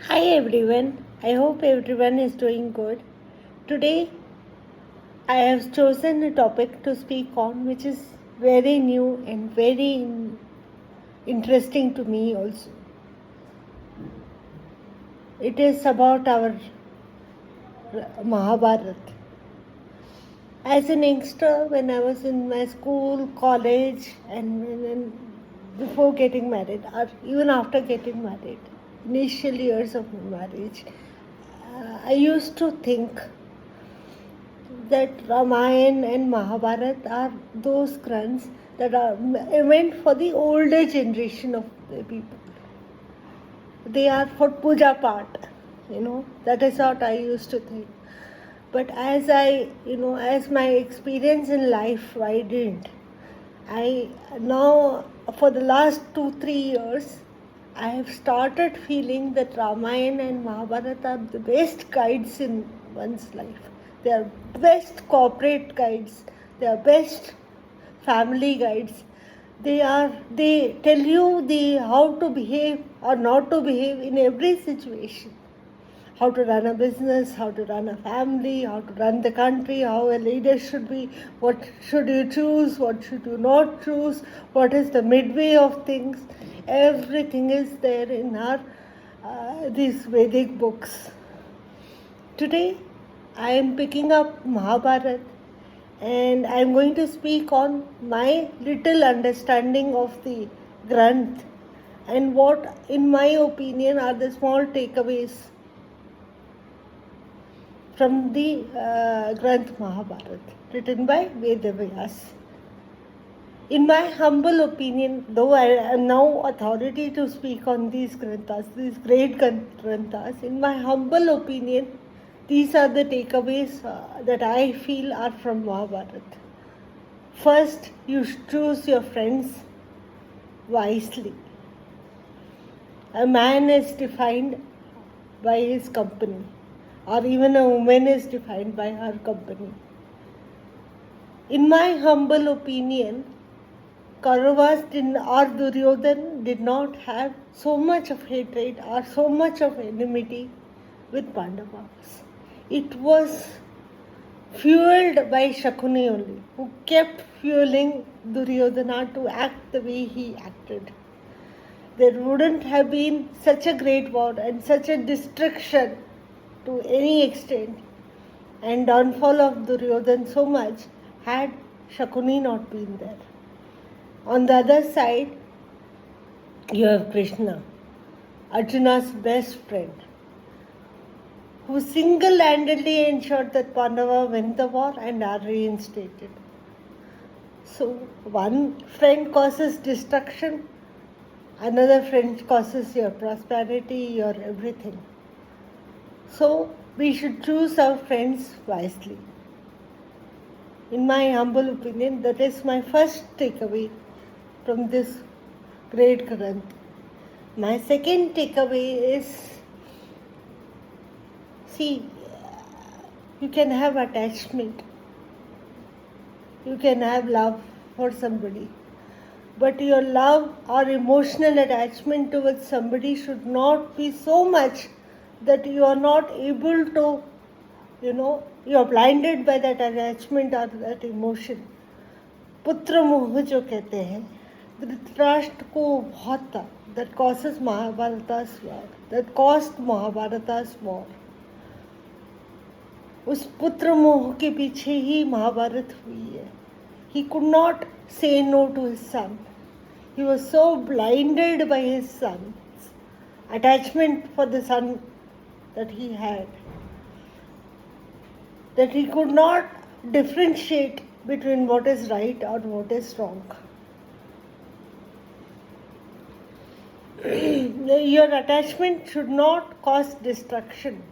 Hi everyone, I hope everyone is doing good. Today I have chosen a topic to speak on which is very new and very interesting to me also. It is about our Mahabharat. As an youngster, when I was in my school, college, and before getting married, or even after getting married, initial years of my marriage, I used to think that Ramayana and Mahabharat are those grants that are meant for the older generation of the people. They are for puja part, that is what I used to think. But as my experience in life widened, I now, for the last 2-3 years, I have started feeling that Ramayana and Mahabharata are the best guides in one's life. They are best corporate guides. They are best family guides. They tell you how to behave or not to behave in every situation. How to run a business, how to run a family, how to run the country, how a leader should be, what should you choose, what should you not choose, what is the midway of things. Everything is there in our these Vedic books. Today, I am picking up Mahabharat and I am going to speak on my little understanding of the Granth and what, in my opinion, are the small takeaways from the Granth Mahabharat, written by Vedavyas. In my humble opinion, though I am now authority to speak on these Granthas, these great Granthas, in my humble opinion, these are the takeaways that I feel are from Mahabharat. First, you choose your friends wisely. A man is defined by his company, or even a woman is defined by her company. In my humble opinion, Kauravas or Duryodhan did not have so much of hatred or so much of enmity with Pandavas. It was fueled by Shakuni only, who kept fueling Duryodhana to act the way he acted. There wouldn't have been such a great war and such a destruction to any extent and downfall of Duryodhan so much had Shakuni not been there. On the other side, you have Krishna, Arjuna's best friend, who single-handedly ensured that Pandava win the war and are reinstated. So, one friend causes destruction, another friend causes your prosperity, your everything. So, we should choose our friends wisely. In my humble opinion, that is my first takeaway from this great Granth. My second takeaway is, see, you can have attachment, you can have love for somebody, but your love or emotional attachment towards somebody should not be so much that you are not able to, you are blinded by that attachment or that emotion. पुत्र मोह जो कहते हैं, धृतराष्ट्र को बहुत था, that causes Mahabharata's war, that caused Mahabharata's war. उस पुत्र मोह के पीछे ही महाभारत हुई है. He could not say no to his son. He was so blinded by his son's attachment for the son that he had, that he could not differentiate between what is right or what is wrong. Your attachment should not cause destruction.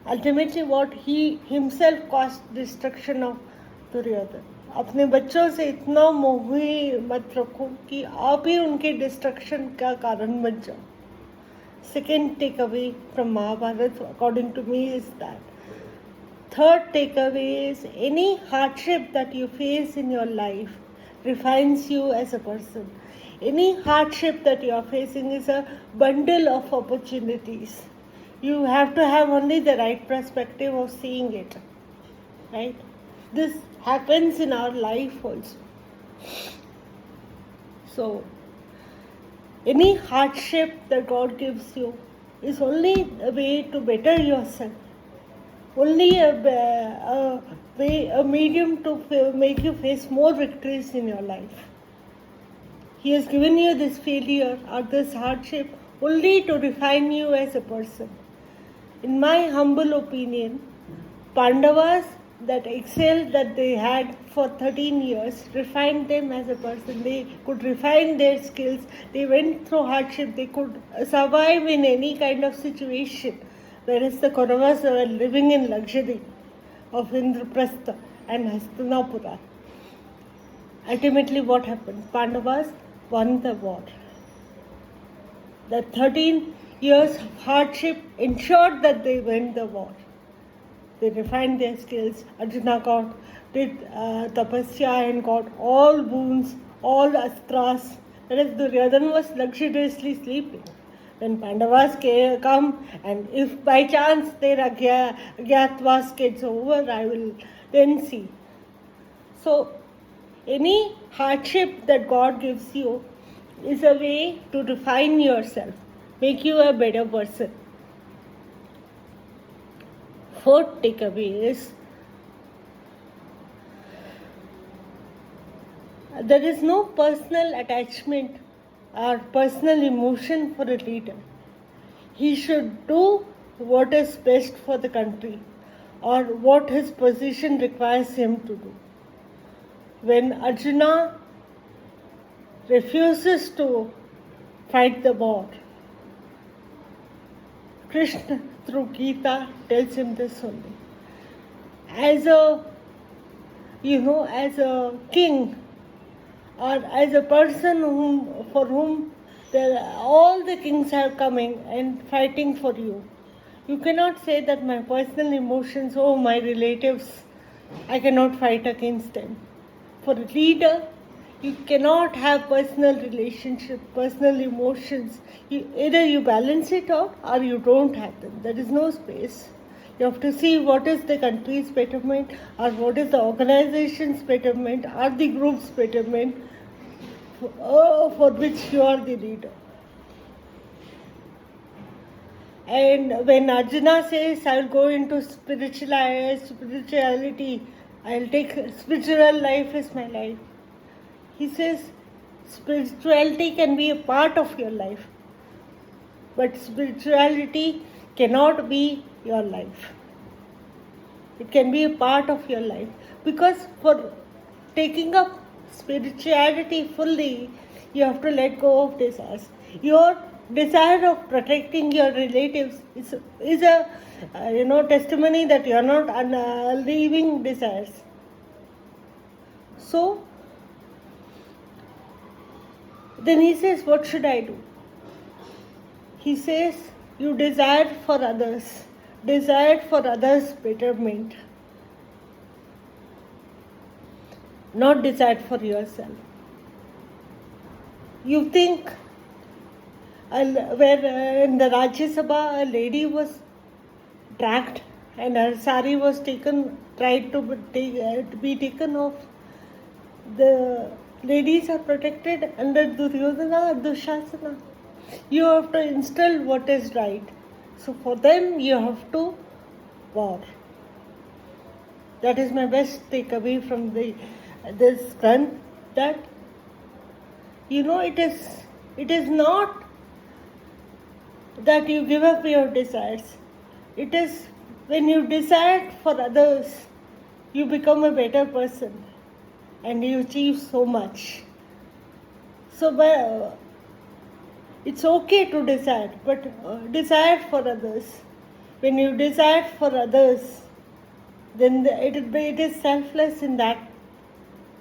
Ultimately, what he himself caused destruction of Duryodhana. अपने बच्चों से इतना मोही मत रखो कि आप ही उनके डिस्ट्रक्शन का कारण बन जाओ. Second takeaway from Mahabharata, according to me, is that. Third takeaway is, any hardship that you face in your life refines you as a person. Any hardship that you are facing is a bundle of opportunities. You have to have only the right perspective of seeing it. Right? This happens in our life also. So, any hardship that God gives you is only a way to better yourself. Only a medium to make you face more victories in your life. He has given you this failure or this hardship only to refine you as a person. In my humble opinion, Pandavas that excelled that they had for 13 years refined them as a person. They could refine their skills. They went through hardship. They could survive in any kind of situation. Whereas the Kauravas were living in luxury of Indraprastha and Hastinapura. Ultimately what happened? Pandavas won the war. The 13 years of hardship ensured that they won the war. They refined their skills. Arjuna did tapasya and got all boons, all astras. Whereas Duryodhana was luxuriously sleeping. When Pandavas come, and if by chance their Agyatwas gets over, I will then see. So, any hardship that God gives you is a way to refine yourself, make you a better person. Fourth takeaway is there is no personal attachment or personal emotion for a leader. He should do what is best for the country or what his position requires him to do. When Arjuna refuses to fight the war, Krishna through Gita tells him this only. As a king or as a person for whom all the kings are coming and fighting for you, you cannot say that my personal emotions, my relatives, I cannot fight against them. For a leader, you cannot have personal relationship, personal emotions. Either you balance it out or you don't have them. There is no space. You have to see what is the country's betterment or what is the organization's betterment or the group's betterment for which you are the leader. And when Arjuna says, I will go into spirituality, I will take spiritual life as my life. He says, spirituality can be a part of your life, but spirituality cannot be your life. It can be a part of your life, because for taking up spirituality fully, you have to let go of desires. Your desire of protecting your relatives is a testimony that you are not leaving desires. So then he says, what should I do? He says, you desire for others betterment, not desire for yourself. You think where in the Rajya Sabha a lady was dragged and her sari was tried to be taken off. The ladies are protected under Duryodhana or Dushasana. You have to instill what is right. So for them you have to war. That is my best takeaway from this Granth, that it is not that you give up your desires. It is when you desire for others, you become a better person and you achieve so much. So it's okay to desire, but desire for others. When you desire for others, then it is selfless in that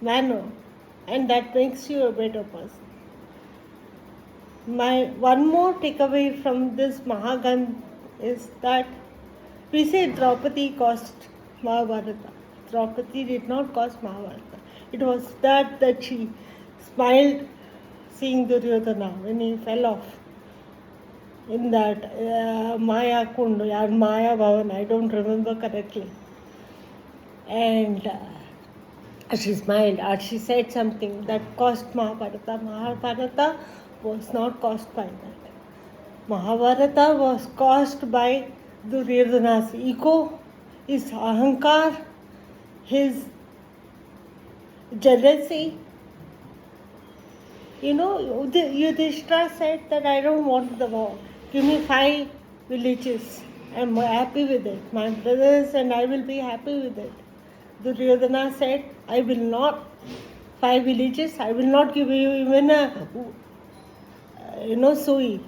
manner, and that makes you a better person. My one more takeaway from this Mahabharata is that we say Draupadi cost Mahabharata. Draupadi did not cost Mahabharata. It was that she smiled seeing Duryodhana when he fell off in that Maya Kund or Maya Bhavan, I don't remember correctly. And she smiled and she said something that caused Mahabharata. Mahabharata was not caused by that. Mahabharata was caused by Duryodhana's ego, his ahankar, his jealousy. You know, Yudhishthira said that I don't want the war. Give me 5 villages. I'm happy with it. My brothers and I will be happy with it. Duryodhana said, I will not 5 villages. I will not give you even a sui,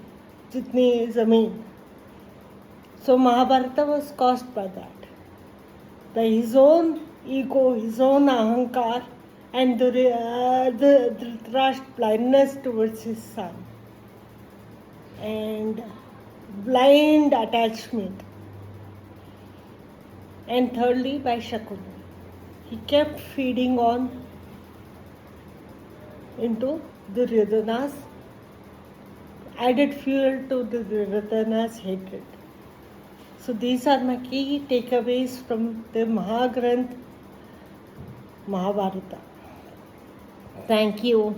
jitni zameen. So Mahabharata was caused by that, by his own ego, his own ahankar, and the Dhritarashtra's blindness towards his son, and blind attachment. And thirdly, by Shakuni. He kept feeding on into Duryodhana's, added fuel to Duryodhana's hatred. So these are my key takeaways from the Mahagranth Mahabharata. Thank you.